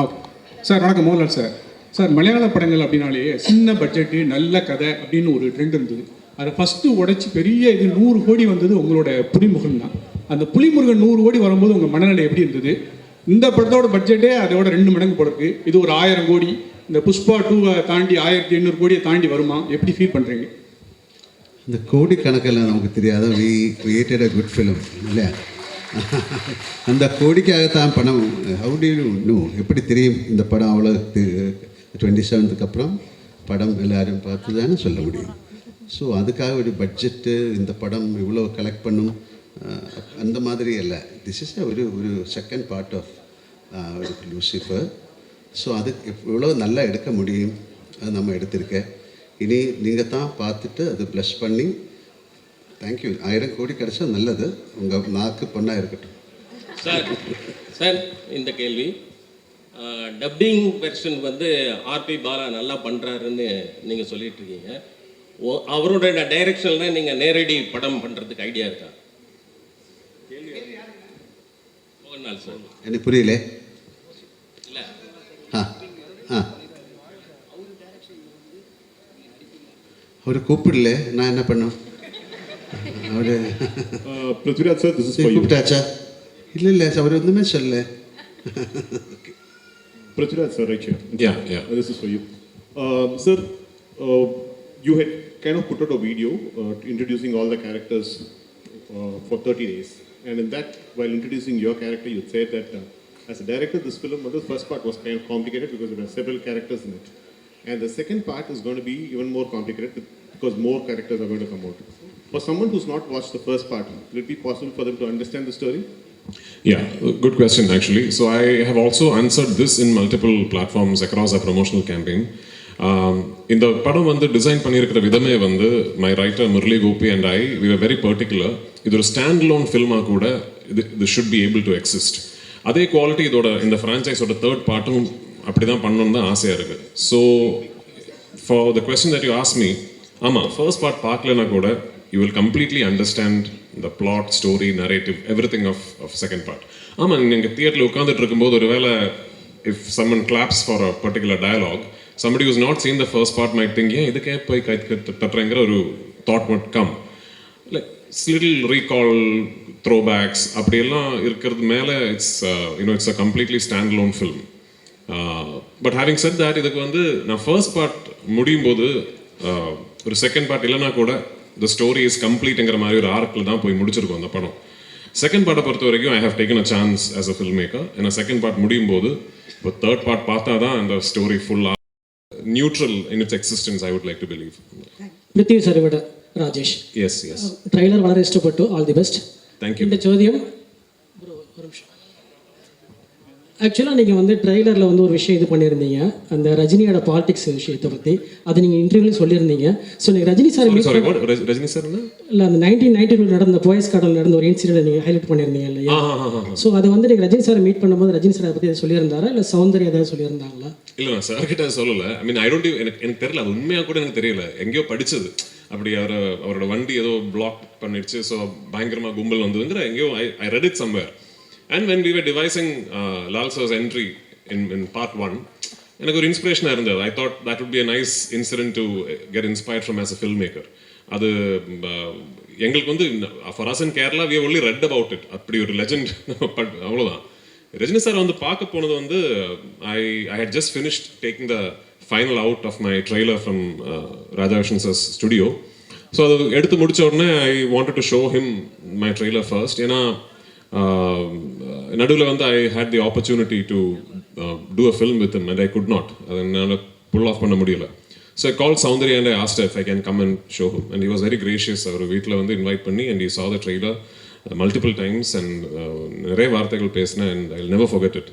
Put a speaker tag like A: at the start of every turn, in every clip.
A: Okay sir, வணக்கம். Mohanlal sir. Sir, மலையாள படங்கள் அப்படின்னாலே சின்ன பட்ஜெட்டு நல்ல கதை அப்படின்னு ஒரு ட்ரெண்ட் இருந்தது. அதை ஃபஸ்ட்டு உடைச்சி பெரிய இது 100 கோடி வந்தது உங்களோட புலிமுருகன் தான். அந்த புலிமுருகன் 100 கோடி வரும்போது உங்கள் மனநிலை எப்படி இருந்தது? இந்த படத்தோட பட்ஜெட்டே அதோட 2 மடங்கு போடுறது. இது ஒரு 1000 கோடி. இந்த புஷ்பா 2 தாண்டி 1800 கோடியை தாண்டி வருமா? எப்படி ஃபீல் பண்ணுறீங்க?
B: இந்த கோடி கணக்கெல்லாம் நமக்கு தெரியாத we created a good film இல்லையா? அந்த கோடிக்காகத்தான் படம். How do you know? எப்படி தெரியும் இந்த படம் அவ்வளோ 27க்கு அப்புறம் படம் எல்லோரும் பார்த்து தானே சொல்ல முடியும். ஸோ அதுக்காக ஒரு பட்ஜெட்டு இந்த படம் இவ்வளோ கலெக்ட் பண்ணும் அந்த மாதிரி இல்லை. திஸ் இஸ் ஒரு second part of Lucifer. So அது இவ்வளோ நல்லா எடுக்க முடியும், அது நம்ம எடுத்திருக்கேன். இனி நீங்கள் தான் பார்த்துட்டு அது ப்ளஸ் பண்ணி தேங்க்யூ. 1000 கோடி கிடச்சா நல்லது, உங்கள் நாக்கு பொண்ணாக இருக்கட்டும்.
C: சார் இந்த கேள்வி, டப்பிங் வெர்ஷன் வந்து ஆர்பி பாலா நல்லா பண்ணுறாருன்னு நீங்கள் சொல்லிட்டு இருக்கீங்க. அவரோட டைரக்ஷனில் நீங்கள் நேரடி படம் பண்ணுறதுக்கு ஐடியா இருக்கா? மோகன்லால் சார்.
B: எனக்கு புரியல.
C: இல்லை
B: அவர் கூப்பிடல, நான் என்ன பண்ணோம்? அவர்
D: Prithviraj sir, this is for you.
B: கூப்பிட்டாச்சா? இல்லை சார், அவர் ஒன்றுமே சொல்லலை.
D: Prithviraj sir, right here.
E: Yeah.
D: This is for you. Sir, you had kind of put out a video introducing all the characters for 30 days. And in that, while introducing your character, you said that as a director, this film, the first part was kind of complicated because there are several characters in it. And the second part is going to be even more complicated because more characters are going to come out. For someone who's not watched the first part, will it be possible for them to understand the story?
E: Yeah, good question actually. So I have also answered this in multiple platforms across our promotional campaign. இந்த படம் வந்து design பண்ணியிருக்கிற விதமே வந்து my writer Murali Gopy and we were very particular. இது ஒரு stand loan ஃபில்மாக கூட இது should be able to exist. அதே குவாலிட்டி இதோட இந்த ஃப்ரான்ச்சைஸோட தேர்ட் பார்ட்டும் அப்படி தான் பண்ணணும்னு தான் ஆசையாக இருக்குது. So for the question that you ask me, ஆமாம், ஃபர்ஸ்ட் பார்ட் பார்க்கலனா கூட you will completely understand the plot, story, narrative, everything of second part. ஆமாம், நீங்கள் தியேட்டரில் உட்காந்துட்டு இருக்கும்போது ஒரு வேளை if someone claps for a particular dialogue, somebody who's not seen the first part might think, ஏன் இதுக்கே போய் கை தட்டுறங்கிற ஒரு thought would come. Like little recall, throwbacks அப்படியெல்லாம் இருக்கிறது மேலே it's a completely standalone film. But having said that, இதுக்கு வந்து நான் ஃபர்ஸ்ட் பார்ட் முடியும் போது ஒரு செகண்ட் பார்ட் இல்லைனா கூட the story is completeங்கிற மாதிரி ஒரு ஆர்க்கில் தான் போய் முடிச்சிருக்கோம் அந்த படம். செகண்ட் பார்ட்டை பொறுத்த வரைக்கும் I have taken a chance as a filmmaker. ஏன்னா செகண்ட் பார்ட் முடியும் போது இப்போ தேர்ட் பார்ட் பார்த்தா தான் அந்த ஸ்டோரி ஃபுல்லாக neutral in its existence, I would like to believe.
F: Prithvi Sarvada, Rajesh.
E: Yes.
F: Trailer വളരെ ഇഷ്ടപ്പെട്ടു. All the best.
E: Thank you.
F: இந்த ചോദ്യം ஒரு நிமிஷம். ஆக்சுவலாக நீங்கள் வந்து ட்ரெய்லரில் வந்து ஒரு விஷயம் இது பண்ணியிருந்தீங்க, அந்த ரஜினியோட பாலிடிக்ஸ் விஷயத்தை பற்றி. அதை நீங்கள் இன்டர்வியூலையும் சொல்லியிருந்தீங்க. ஸோ நீங்கள் ரஜினி சார்
E: ரஜினி சார்
F: இல்லை, அந்த 1992 நடந்த போயஸ் கார்டில் நடந்த ஒரு இன்சிடென்ட் நீங்கள் ஹைலைட் பண்ணியிருந்தீங்க இல்லையா? ஸோ அதை வந்து நீங்கள் ரஜினி சாரை மீட் பண்ணும்போது ரஜினி சாரை பற்றி சொல்லியிருந்தாரா, இல்லை சௌந்தர்யா ஏதாவது சொல்லியிருந்தாங்களா?
E: இல்லை, நான் சார்கிட்ட சொல்லலை. ஐ மீன், எனக்கு தெரியல, அது உண்மையாக கூட எனக்கு தெரியல. எங்கேயோ படித்தது அப்படி அவரோட வண்டி ஏதோ பிளாக் பண்ணிடுச்சு, ஸோ பயங்கரமாக கும்பல் வந்ததுங்கிற எங்கேயோ ஐ read it somewhere. And when we were devising Lal sir's entry in part 1, எனக்கு ஒரு இன்ஸ்பிரேஷனாக இருந்தது. I thought that would be a nice incident to get inspired from as a filmmaker. அது எங்களுக்கு வந்து for us in Kerala, we have only read about it. அப்படி ஒரு legend அவ்வளோதான். ரஜினி சார் வந்து பார்க்க போனது வந்து I had just finished taking the final out of my trailer from Raja Vishan sir's studio. So அது எடுத்து முடித்த உடனே I wanted to show him my trailer first. ஏன்னா நடுவில் வந்து I had the opportunity to do a film with him and I could not. அதை என்னால் pull off பண்ண முடியல. So I called Soundarya and I asked her if I can come and show him, and he was very gracious. அவர் வீட்டில் வந்து invite பண்ணி and he saw the trailer multiple times and நிறைய வார்த்தைகள் பேசினேன் and I'll never forget it.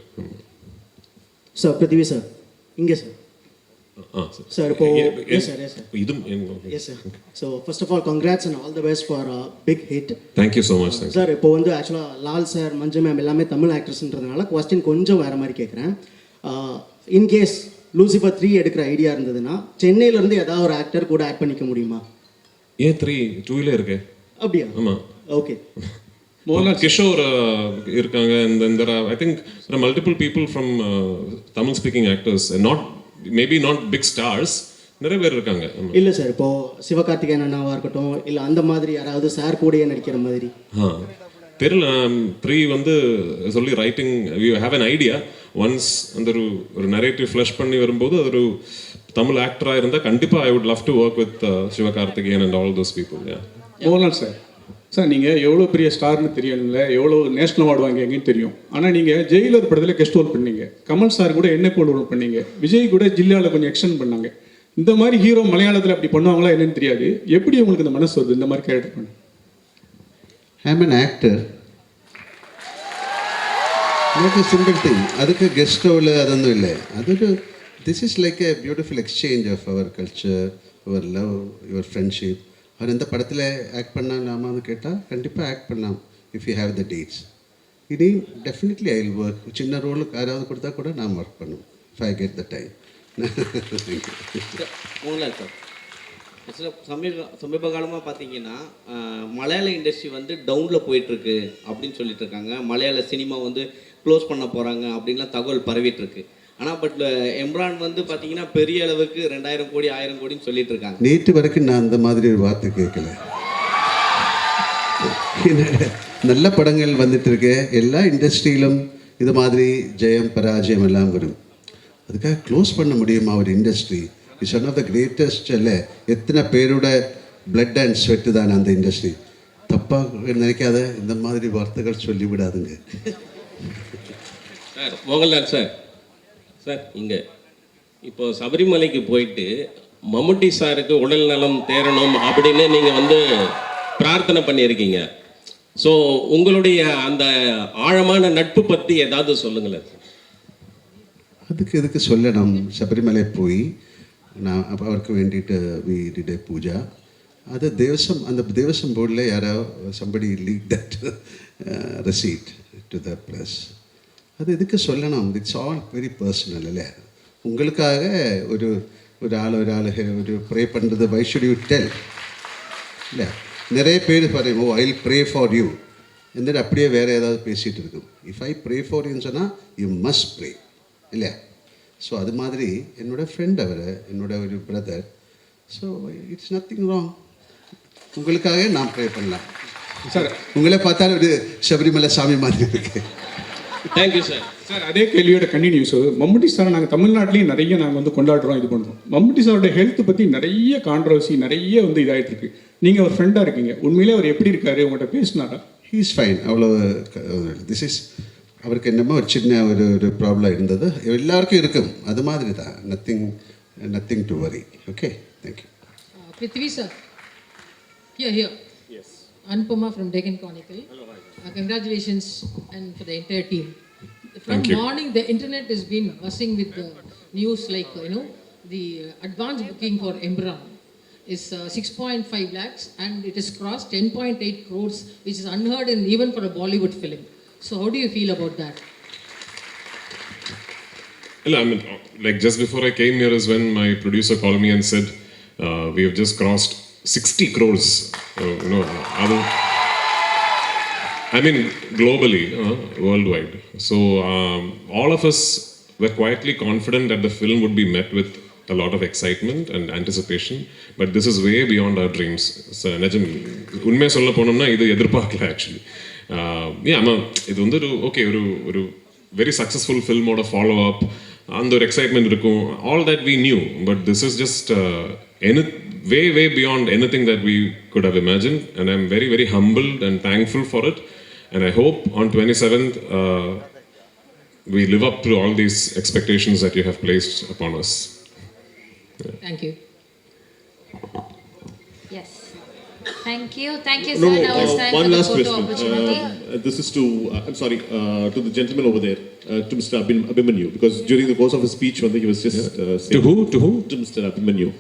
G: Sir, Prithvi sir, இங்கே sir. Sir, yes sir. Yes sir. So first of all, congrats and all the best for a big hit.
E: Thank you so much.
G: Sir, இப்போ வந்து ஆக்சுவலாக Lal sir, மஞ்சு ma'am எல்லாமே Tamil ஆக்ட்ரஸ்ன்றதுனால question கொஞ்சம் வேறு மாதிரி கேட்குறேன். In case Lucifer 3 எடுக்கிற ஐடியா இருந்ததுன்னா சென்னையிலேருந்து ஏதாவது ஒரு ஆக்டர் கூட ஆட் பண்ணிக்க முடியுமா?
E: ஏன் 2 இருக்கு?
G: அப்படியா?
E: ஆமாம்.
G: ஓகே.
A: Mohanlal
E: Kishore இருக்காங்க, and then there are, I think there are multiple people from Tamil speaking actors, and maybe not big stars, நிறைய பேர் இருக்காங்க.
G: இல்லை சார், இப்போது சிவகார்த்திகேயன் அண்ணாவாக இருக்கட்டும், இல்லை அந்த மாதிரி யாராவது சார் கூடயே நடிக்கிற மாதிரி.
E: தெரியல. ப்ரீ வந்து சொல்லி writing you have an idea. Once அந்த ஒரு நரேட்டிவ் ஃப்ளஷ் பண்ணி வரும்போது அது ஒரு தமிழ் ஆக்டராக இருந்தால் கண்டிப்பாக I would love to work with Sivakarthikeyan and all those people.
A: Mohanlal sir, sir நீங்கள் எவ்வளோ பெரிய ஸ்டார்னு தெரியல, எவ்வளோ நேஷனல் அவார்டு வாங்கிங்கன்னு தெரியும். ஆனால் நீங்கள் ஜெயிலர் படத்தில் கெஸ்ட் ரோல் பண்ணீங்க, கமல் சார் கூட என்ன போல் ரோல் பண்ணீங்க, விஜய் கூட ஜில்லாவில் கொஞ்சம் எக்ஸ்டெண்ட் பண்ணாங்க. இந்த மாதிரி ஹீரோ மலையாளத்தில் அப்படி பண்ணுவாங்களா என்னன்னு தெரியாது. எப்படி உங்களுக்கு இந்த மனசு வருது இந்த மாதிரி கேரக்டர் பண்ண?
B: I am an actor. Not a simple thing. அதுக்கு கெஸ்ட் ரோல் அதொന്നും இல்லை. அതൊരു this is like a beautiful exchange of our culture, your love, your friendship. அவர் இந்த படத்தில் ஆக்ட் பண்ணலாமான்னு கேட்டால் கண்டிப்பாக ஆக்ட் பண்ணலாம் if you have the dates. இனி டெஃபினெட்லி ஐ வில் ஒர்க். சின்ன ரோலுக்கு யாராவது கொடுத்தா கூட நான் ஒர்க் பண்ணுவேன் if I get the time.
H: Mohanlal sir, சமீப காலமாக பார்த்தீங்கன்னா மலையாள இண்டஸ்ட்ரி வந்து டவுனில் போயிட்டுருக்கு அப்படின்னு சொல்லிட்டு இருக்காங்க. மலையாள சினிமா வந்து க்ளோஸ் பண்ண போகிறாங்க அப்படின்லாம் தகவல் பரவிட்டுருக்கு. ஆனால் பட் எம்ரான் வந்து பார்த்தீங்கன்னா பெரிய அளவுக்கு 2000 கோடி 1000 கோடின்னு சொல்லிட்டு இருக்காங்க.
B: நேற்று வரைக்கும் நான் அந்த மாதிரி ஒரு வார்த்தை கேட்கல. நல்ல படங்கள் வந்துட்டு இருக்கு. எல்லா இண்டஸ்ட்ரியிலும் இது மாதிரி ஜெயம் பராஜயம் எல்லாம் வரும். அதுக்காக க்ளோஸ் பண்ண முடியுமா ஒரு industry? It's one of the greatest. இல்லை, எத்தனை பேரோட பிளட் அண்ட் ஸ்வெட்டு தான் அந்த இண்டஸ்ட்ரி. தப்பாக நினைக்காத இந்த மாதிரி வார்த்தைகள் சொல்லிவிடாதுங்க.
C: சார் மோகன்லால் சார், சார் இங்கே இப்போ சபரிமலைக்கு போயிட்டு மம்முட்டி சாருக்கு உடல் நலம் தேரணும் அப்படின்னு நீங்கள் வந்து பிரார்த்தனை பண்ணியிருக்கீங்க. ஸோ உங்களுடைய அந்த ஆழமான நட்பு பற்றி ஏதாவது சொல்லுங்களேன்.
B: இதுக்கு சொல்லணும். சபரிமலை போய் நான் அவருக்கு வேண்டிட்டு வி டிட் எ பூஜா. அது தேவசம், அந்த தேவசம் போர்டில் யாரோ somebody leak that receipt to the press. அது இதுக்கு சொல்லணும். It's all very personal. இல்லை, உங்களுக்காக ஒரு ஆள் ஒரு ப்ரே பண்ணுறது வை ஷுட் யூ டெல்? இல்லை, நிறைய பேர் பாருங்க, oh I will pray for you എന്നിട്ട് அப்படியே வேறு ஏதாவது பேசிகிட்டு இருக்கும். இஃப் ஐ ப்ரே ஃபார் யூன்னு சொன்னால் யூ மஸ்ட் ப்ரே, இல்லையா? ஸோ அது மாதிரி என்னோடய ஃப்ரெண்ட் அவர், என்னோட ஒரு brother. So it's nothing wrong. உங்களுக்காக நான் ப்ரே பண்ணலாம்.
A: சார்
B: உங்களே பார்த்தா ஒரு சபரிமலை சாமி மாதிரி இருக்கு.
C: Thank you sir.
A: சார் அதே கேள்வியோட கண்டினியூஸ். மம்முட்டி சாரை நாங்கள் தமிழ்நாட்டிலையும் நிறைய நாங்கள் வந்து கொண்டாடுறோம், இது பண்ணுறோம். மம்முட்டி சாரோட ஹெல்த் பற்றி நிறைய கான்ட்ரவர்சி, நிறைய வந்து இதாகிட்டு இருக்கு. நீங்கள் ஒரு ஃப்ரெண்டாக இருக்கீங்க, உண்மையிலே அவர் எப்படி இருக்காரு, உங்கள்கிட்ட பேசினாரா?
B: He is fine. அவ்வளோ திஸ் இஸ் அவருக்கு என்னமோ ஒரு சின்ன ஒரு ப்ராப்ளம் இருந்தது, எல்லாருக்கும் இருக்கும், அது மாதிரி தான். Nothing to worry. Okay, thank you.
I: Prithvi sir, here. Yes. Anupama from Deccan Chronicle. Congratulations and for the entire team. From morning, the internet has been buzzing with the news like, the advance booking for Embraer is 6.5 lakhs and it has crossed 10.8 crores, which is unheard in even for a Bollywood film. So how do you feel about that?
E: Well, I mean, like just before I came here is when my producer called me and said, we have just crossed 60 crores. I mean, globally, worldwide. So all of us were quietly confident that the film would be met with a lot of excitement and anticipation, but this is way beyond our dreams. So, Najam, unmai solla ponumna idu edirpaakala actually. இது வந்து ஒரு very successful film ஓட follow up, அந்த ஒரு excitement இருக்கும், all that we knew, but this is just way beyond anything that we could have imagined, and I'm very, very humbled and thankful for it, and I hope on 27th we live up to all these expectations that you have placed upon us.
I: Thank you.
J: Yes. Thank you, sir. Now it's time
D: one
J: for the
D: last
J: photo
D: question.
J: opportunity.
D: This is to, I'm sorry, to the gentleman over there, to Mr. Abhimanyu, because during the course of his speech, one thing he was just saying.
E: To who?
D: To Mr. Abhimanyu.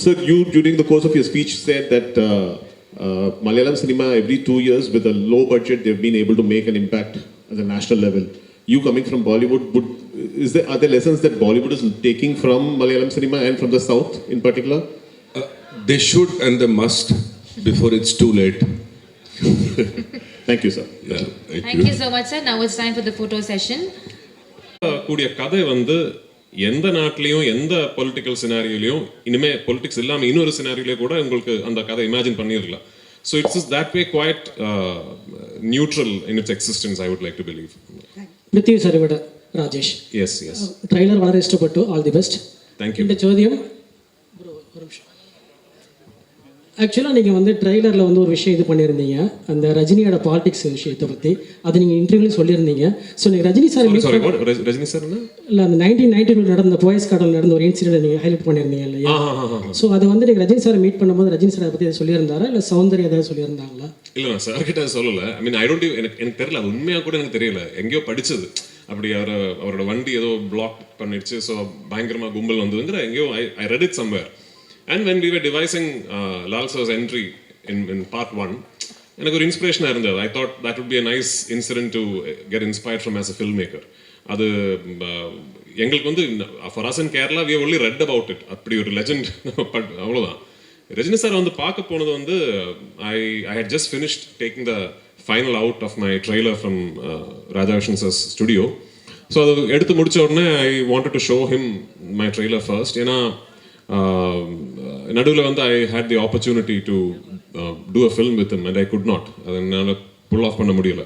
D: Sir, you during the course of your speech said that Malayalam cinema every 2 years with a low budget they've been able to make an impact at the national level. You coming from Bollywood, are there lessons that Bollywood is taking from Malayalam cinema and from the South in particular?
K: They should and they must. before it's too late.
D: Thank you, sir.
K: Yeah,
J: Thank you so much, sir. Now it's time for the photo session.
E: கூடிய கதை வந்து எந்த நாட்டிலையும் எந்த political சினாரியோலையும் இனிமே politics இல்லாமல் இன்னொரு சினாரியோலே கூட உங்களுக்கு அந்த கதை இமேஜின் பண்ணிடலாம். So it's is that way quite neutral in its existence I would like to believe.
F: Prithvi சாரிவிட ராஜேஷ்.
E: Yes yes.
F: ట్రైలర్ വളരെ ഇഷ്ടപ്പെട്ടു. All the best.
E: Thank you.
F: இந்த ചോദ്യം ஒரு நிமிஷம். ஆக்சுவலாக நீங்கள் வந்து ட்ரெய்லரில் வந்து ஒரு விஷயம் இது பண்ணியிருந்தீங்க, அந்த ரஜினியோட பாலிடிக்ஸ் விஷயத்தை பற்றி. அது நீங்கள் இன்டர்வியூலையும் சொல்லியிருந்தீங்க. ஸோ நீங்கள் ரஜினி சார்
E: ரஜினி சார்
F: இல்லை, அந்த 1992 நடந்த போயஸ் கார்டல் நடந்த ஒரு இன்சிடென்ட் நீங்கள் ஹைலைட் பண்ணியிருந்தீங்க இல்லையா? ஸோ அது வந்து நீங்கள் ரஜினி சாரை மீட் பண்ணும்போது ரஜினி சாரை பற்றி சொல்லியிருந்தாரா இல்லை சௌந்தர்யா ஏதாவது சொல்லியிருந்தாங்களா?
E: இல்லை, நான் சார் கிட்ட சொல்லலை. ஐ மீன் ஐ டோன்ட் எனக்கு தெரியல, அது உண்மையாக கூட எனக்கு தெரியல. எங்கேயோ படித்தது அப்படி அவரோட வண்டி ஏதோ பிளாக் பண்ணிடுச்சு, ஸோ பயங்கரமாக கும்பல் வந்ததுங்கிற எங்கேயோ I read it somewhere. And when we were devising Lal Sir's entry in part 1, எனக்கு ஒரு இன்ஸ்பிரேஷனாக இருந்தது. I thought that would be a nice incident to get inspired from as a filmmaker. அது எங்களுக்கு வந்து for us in Kerala we have only read about it. அப்படி ஒரு legend அவ்வளோதான். ரஜினி சார் வந்து பார்க்க போனது வந்து I had just finished taking the final out of my trailer from Raja Vishan Sir's studio. So அது எடுத்து முடிச்ச உடனே I wanted to show him my trailer first. ஏன்னா நடுவில் வந்து I had the opportunity to do a film with him and I could not, அதை என்னால் pull off பண்ண முடியல.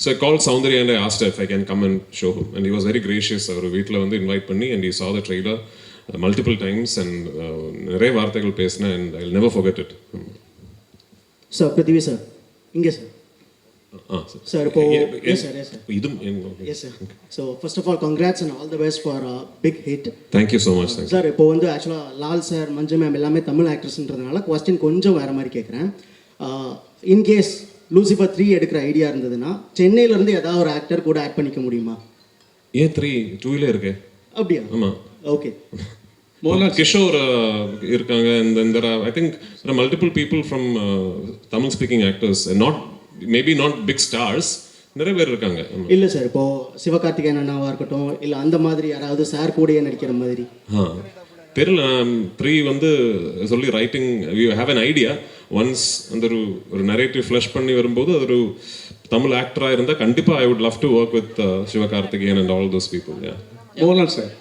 E: So I call Soundarya and I asked if I can come and show him and he was very gracious. அவர் வீட்டில் வந்து invite பண்ணி and he saw the trailer multiple times and நிறைய வார்த்தைகள் பேசினேன் and I'll never forget it.
G: Sir Prithvi sir இங்கே sir. Sir இப்போ yes sir yes sir. So first of all congrats and all the best for big hit.
E: Thank you so much.
G: Sir இப்போ வந்து ஆக்சுவலாக Lal sir, மஞ்சு ma'am எல்லாமே Tamil ஆக்ட்ரஸ்ன்றதுனால question கொஞ்சம் வேறு மாதிரி கேட்குறேன். இன்கேஸ் லூசிஃபர் 3 எடுக்கிற ஐடியா இருந்ததுன்னா சென்னையிலேருந்து ஏதாவது ஒரு ஆக்டர் கூட ஆட் பண்ணிக்க முடியுமா?
E: ஏன் 2 இருக்கு?
G: அப்படியா?
E: ஆமாம்.
G: ஓகே.
E: கிஷோர் இருக்காங்க. இந்த I think multiple people from Tamil speaking actors, maybe not big stars, நிறைய பேர் இருக்காங்க.
G: இல்லை சார், இப்போ சிவகார்த்திகேயன் அண்ணாவாக இருக்கட்டும், இல்லை அந்த மாதிரி யாராவது சார் கூடயே நடிக்கிற மாதிரி.
E: தெரியல. 3 வந்து சொல்லி writing we have an idea. Once அந்த ஒரு நரேட்டிவ் ஃப்ளஷ் பண்ணி வரும்போது அது ஒரு தமிழ் ஆக்டராக இருந்தால் கண்டிப்பாக I would love to work with Sivakarthikeyan and all those people.
A: Mohanlal sir,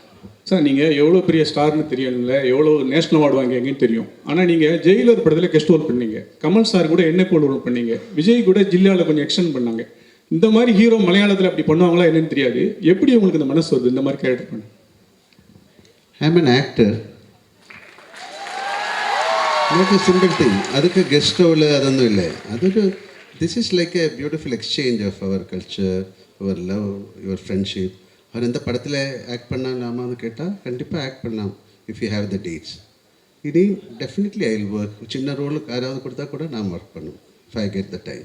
A: sir நீங்கள் எவ்வளோ பெரிய ஸ்டார்னு தெரியல, எவ்வளோ நேஷனல் அவார்டு வாங்கிங்கன்னு தெரியும். ஆனால் நீங்கள் ஜெயிலர் படத்தில் கெஸ்ட் ரோல் பண்ணீங்க, கமல் சார் கூட என்ன போல் ரோல் பண்ணீங்க, விஜய் கூட ஜில்லாவில் கொஞ்சம் எக்ஸ்டெண்ட் பண்ணாங்க. இந்த மாதிரி ஹீரோ மலையாளத்தில் அப்படி பண்ணுவாங்களா என்னன்னு தெரியாது. எப்படி உங்களுக்கு இந்த மனசு வருது இந்த மாதிரி கேரக்டர் பண்ண?
B: ஐ ஆம் an actor. Not a simple thing. அதுக்கு கெஸ்ட் ரோல் அதொന്നും இல்லை. அതൊരു this is like a beautiful exchange of our culture, your love, your friendship. அவர் இந்த படத்தில் ஆக்ட் பண்ணலாமான்னு கேட்டால் கண்டிப்பாக ஆக்ட் பண்ணலாம் if you have the dates. இனி டெஃபினெட்லி ஐ வில் ஒர்க். சின்ன ரோலுக்கு யாராவது கொடுத்தா கூட நான் ஒர்க் பண்ணும் if I get the time.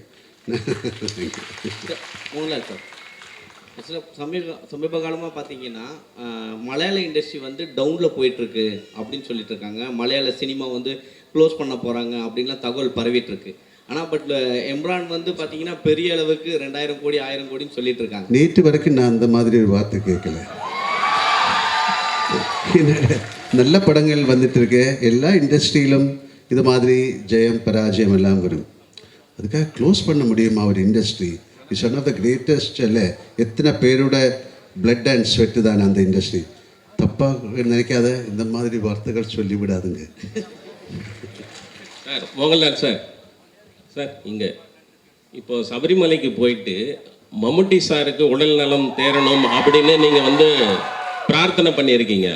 B: Thank you.
H: Mohanlal sir, ஆக்சுவலாக சமீப காலமாக பார்த்தீங்கன்னா மலையாள இண்டஸ்ட்ரி வந்து டவுனில் போயிட்டுருக்கு அப்படின்னு சொல்லிட்டு இருக்காங்க. மலையாள சினிமா வந்து க்ளோஸ் பண்ண போகிறாங்க அப்படின்லாம் தகவல் பரவிட்டுருக்கு. ஆனால் பட் எம்ரான் வந்து பார்த்தீங்கன்னா பெரிய அளவுக்கு 2000 கோடி 1000 கோடின்னு சொல்லிட்டு இருக்காங்க.
B: நேற்று வரைக்கும் நான் அந்த மாதிரி ஒரு வார்த்தை கேட்கல. நல்ல படங்கள் வந்துட்டு இருக்கு. எல்லா இண்டஸ்ட்ரியிலும் இது மாதிரி ஜெயம் பராஜயம் எல்லாம் வரும். அதுக்காக க்ளோஸ் பண்ண முடியுமா ஒரு industry? It's one of the greatest. இல்லை, எத்தனை பேரோட பிளட் அண்ட் ஸ்வெட்டு தான் அந்த இண்டஸ்ட்ரி. தப்பாக நினைக்காத, இந்த மாதிரி வார்த்தைகள் சொல்லிவிடாதுங்க.
C: சார் மோகன்லால் சார், சார் இங்கே இப்போ சபரிமலைக்கு போயிட்டு மம்முட்டி சாருக்கு உடல் நலம் தேரணும் அப்படின்னு நீங்கள் வந்து பிரார்த்தனை பண்ணியிருக்கீங்க.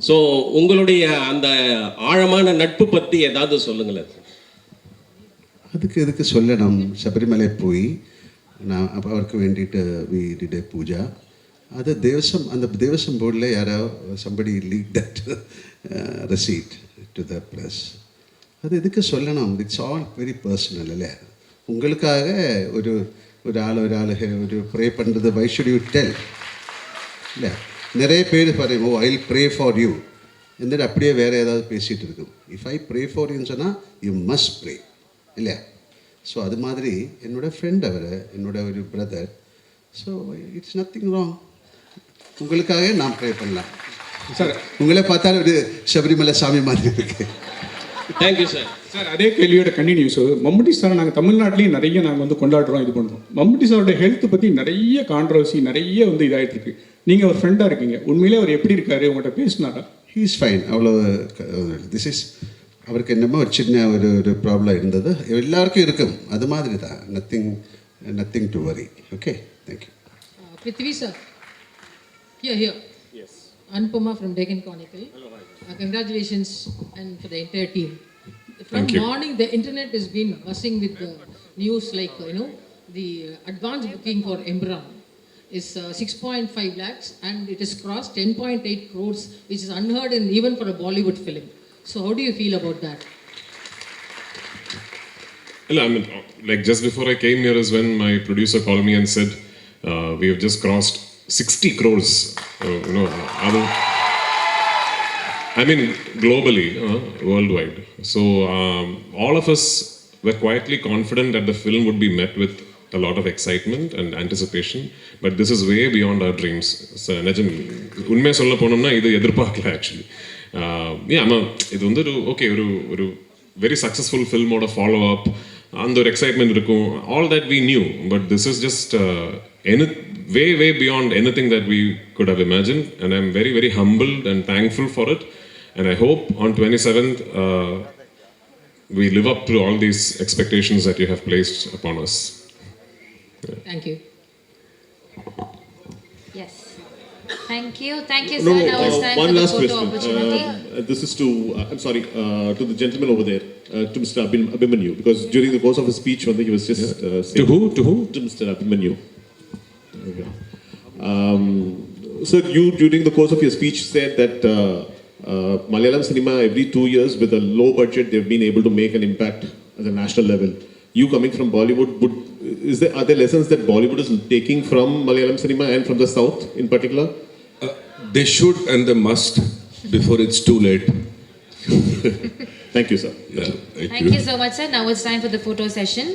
C: ஸோ உங்களுடைய அந்த ஆழமான நட்பு பற்றி ஏதாவது சொல்லுங்களேன்.
B: இதுக்கு சொல்லணும். சபரிமலை போய் நான் அவருக்கு வேண்டிட்டு வி டிட் எ பூஜா. அது தேவசம், அந்த தேவசம் போர்டில் யாரோ somebody leak that receipt to the press. அது இதுக்கு சொல்லணும். It's all very personal. இல்லை, உங்களுக்காக ஒரு ஆள் ஒரு ப்ரே பண்ணுறது வை ஷுட் யூ டெல்? இல்லை, நிறைய பேர் பாருங்க, oh I will pray for you എന്നിട്ട് அப்படியே வேறு ஏதாவது பேசிகிட்டு இருக்கும். இஃப் ஐ ப்ரே ஃபார் யூன்னு சொன்னால் யூ மஸ்ட் ப்ரே, இல்லையா? ஸோ அது மாதிரி என்னோடய ஃப்ரெண்ட் அவர், என்னோட ஒரு brother. So it's nothing wrong. உங்களுக்காக நான் ப்ரே பண்ணலாம்.
A: சார்,
B: உங்களை பார்த்தா ஒரு சபரிமலை சாமி மாதிரி இருக்கு.
C: Thank you sir.
A: சார் அதே கேள்வியோட கண்டினியூஸ். மம்முட்டி சார் நாங்கள் தமிழ்நாட்டிலையும் நிறைய நாங்கள் வந்து கொண்டாடுறோம், இது பண்ணுறோம். மம்முட்டி சாரோட ஹெல்த் பற்றி நிறைய கான்ட்ரவர்சி, நிறைய வந்து இதாகிட்டு இருக்கு. நீங்கள் ஒரு ஃப்ரெண்டாக இருக்கீங்க, உண்மையிலே அவர் எப்படி இருக்காரு, உங்கள்கிட்ட பேசினாரா?
B: He is fine. அவ்வளோ திஸ் இஸ் அவருக்கு என்னமோ ஒரு சின்ன ஒரு ப்ராப்ளம் இருந்தது, எல்லாருக்கும் இருக்கும், அது மாதிரி தான். Nothing to worry. Okay, thank you.
I: Prithvi sir. Here.
C: Yes.
I: Anupama from Deccan Chronicle. Congratulations and for the entire team. From
E: Thank you.
I: morning, the internet has been buzzing with the news like, the advance booking for Emran is 6.5 lakhs and it has crossed 10.8 crores, which is unheard in even for a Bollywood film. So how do you feel about that?
E: Well, I mean, like just before I came here is when my producer called me and said, we have just crossed 60 crores. I mean, globally, worldwide. So all of us were quietly confident that the film would be met with a lot of excitement and anticipation. But this is way beyond our dreams. So, Najam, உண்மையை சொல்ல போனோம்னா இது எதிர்பார்க்கல actually. ஆமாம், இது வந்து ஒரு very successful ஃபில்மோட ஃபாலோ அப், அந்த ஒரு எக்ஸைட்மெண்ட் இருக்கும். All that we knew, but this is just way beyond anything that we could have imagined, and I'm very, very humbled and thankful for it. And I hope on 27th we live up to all these expectations that you have placed upon us.
I: Thank you.
J: Yes. Thank you,
D: No,
J: sir. Now it's time
D: one
J: for the
D: last
J: photo
D: question.
J: opportunity.
D: This is to, I'm sorry, to the gentleman over there, to Mr. Abhimanyu, because during the course of his speech, he was just saying,
E: To who?
D: To Mr. Abhimanyu. Okay. Sir, you during the course of your speech said that Malayalam cinema every 2 years with a low budget they've been able to make an impact at the national level. You coming from Bollywood, are there lessons that Bollywood is taking from Malayalam cinema and from the South in particular?
K: They should and they must before it's too late.
D: Thank you, sir.
K: Yeah,
J: Thank you so much, sir. Now it's time for the photo session.